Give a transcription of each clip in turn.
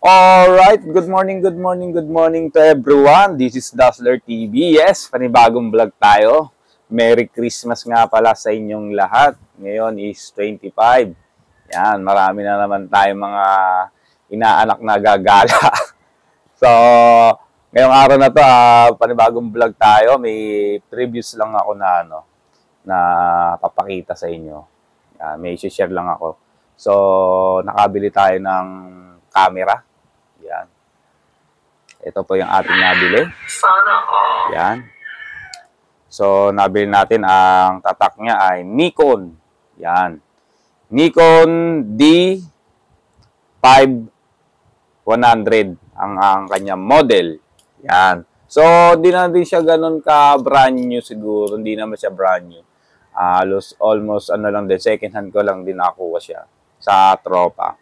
Alright, good morning to everyone. This is Dazzler TV. Yes, panibagong vlog tayo. Merry Christmas nga pala sa inyong lahat. Ngayon is 25. Yan, marami na naman tayong mga inaanak na gagala. So, ngayong araw na to, panibagong vlog tayo. May previous lang ako na papakita sa inyo. Yan, may share lang ako. So, nakabili tayo ng camera. Yan. Ito po yung ating nabili. Sana all. Yan. So, nabili natin ang tatak niya ay Nikon. Yan. Nikon D5100 ang kanyang model. Yan. So, hindi na din siya ganun ka brand new siguro. Hindi naman siya brand new. Almost lang din. Second hand ko lang din nakuha siya sa tropa.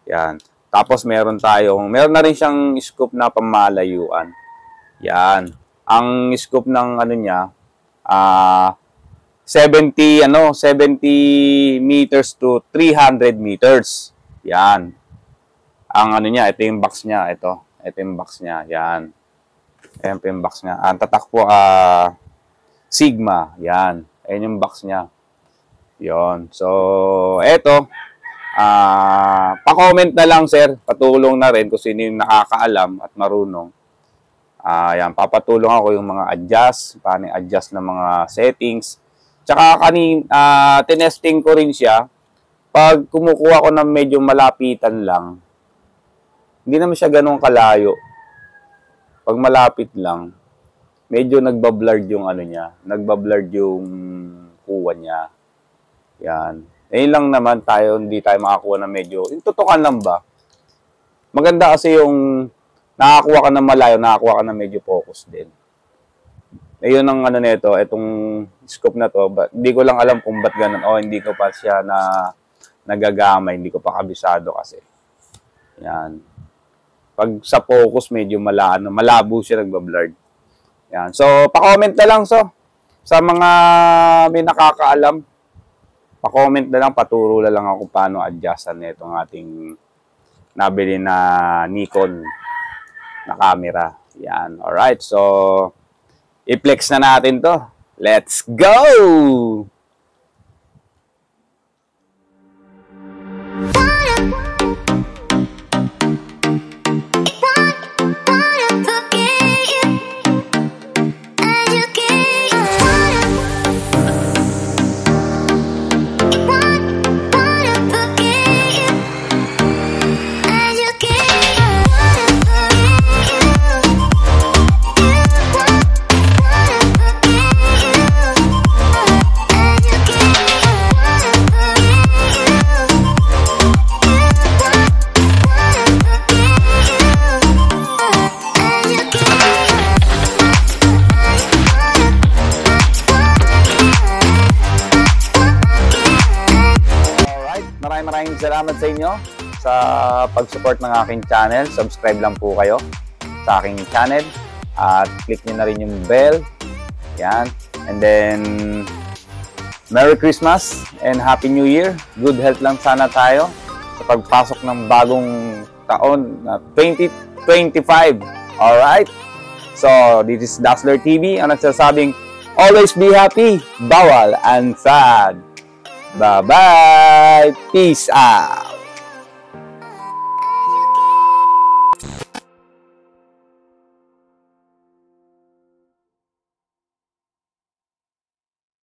Yan. Tapos meron na rin siyang scope na pamalayuan. Yan. Ang scope ng niya 70 meters to 300 meters. Yan. Ang niya, ito yung box niya, ito yung box niya. Yan. Ayan po yung box niya. Ang tatak po Sigma. Yan. Ayan yung box niya. Yon. So, eto pa-comment na lang, sir. Patulong na rin kung sino yung nakakaalam at marunong. Yan, papatulong ako yung mga paano adjust ng mga settings. Tsaka tinesting ko rin siya. Pag kumukuha ko ng medyo malapitan lang, hindi naman siya ganun kalayo. Pag malapit lang, medyo nagbablurred yung nagbablurred yung kuha niya. Yan. Ngayon lang naman hindi tayo makakuha ng medyo, yung tutukan lang ba? Maganda kasi yung nakakuha ka ng malayo, nakakuha ka ng medyo focus din. Ayun ang nito, itong scope na to, hindi ko lang alam kung ba't ganun. Hindi ko pa siya nagagamay, hindi ko pa kabisado kasi. Yan. Pag sa focus, medyo malabo siya, nagbablurred. Yan. So, pa-comment na lang, sa mga may nakakaalam. Pa-comment na lang, paturo na lang ako paano adjustan nitong ating nabili na Nikon na camera. Yan. Alright. So, i-flex na natin to. Let's go! Maraming salamat sa inyo sa pag-support ng aking channel. Subscribe lang po kayo sa aking channel at click nyo na rin yung bell. Yan. And then, Merry Christmas and Happy New Year. Good health lang sana tayo sa pagpasok ng bagong taon na 2025. Alright? So, this is Dazzler TV ang nagsasabing, always be happy, bawal and sad. Bye-bye. Peace out.